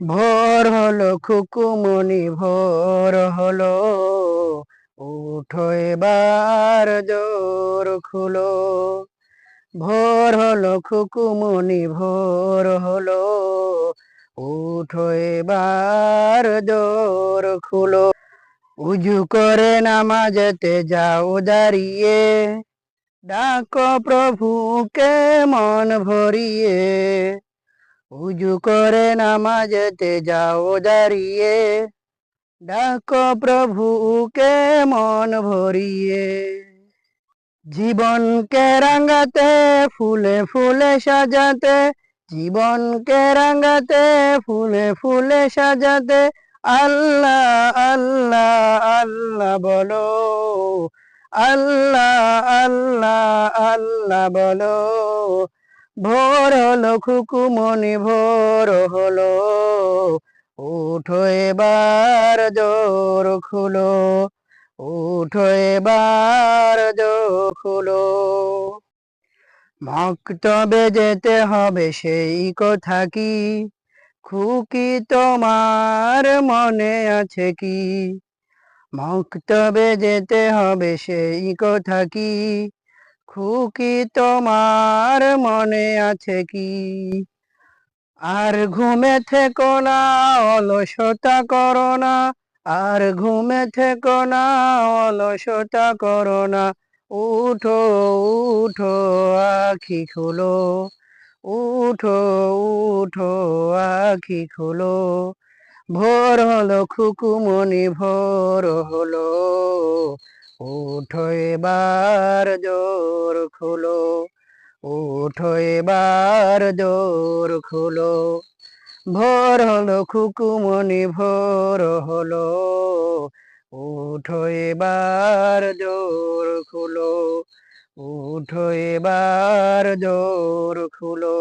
ভোর হলো খুকুমনি ভোর হলো, উঠো এবার জোর খুলো। ভোর হলো খুকুমনি ভোর হলো, উঠো এবার জোর খুলো। উজু করে নামাজেতে যাও দাঁড়িয়ে, ডাকো প্রভুকে মন ভরিয়ে। উজু করে নামাজেতে যাও দাঁড়িয়ে, ডাকো প্রভুকে মন ভরিয়ে। জীবনকে রাঙাতে ফুলে ফুলে সাজাতে, জীবনকে রাঙাতে ফুলে ফুলে সাজাতে, আল্লাহ আল্লাহ আল্লাহ বলো, আল্লাহ আল্লাহ আল্লাহ বলো। ভোর হলো খুকুমনি ভোর হলো, উঠো এবার জোর খুলো, উঠো এবার জোর খুলো। মক্তবে যেতে হবে সেই কথা কি, খুকি তোমার মনে আছে কি? মক্তবে যেতে হবে সেই কথা কি, খুকি তোমার মনে আছে কি? আর ঘুমে থেকো না, অলসতা করো না, আর ঘুমে থেকো না, অলসতা করো না। উঠো উঠো আখি খুলো, উঠো উঠো আখি খুলো। ভোর হলো খুকুমনি ভোর হলো, উঠো এবার জোর খুলো, উঠো এবার জোর খুলো। ভোর হলো খুকুমনি ভোর হলো, উঠো এবার জোর খুলো, উঠো এবার জোর খুলো।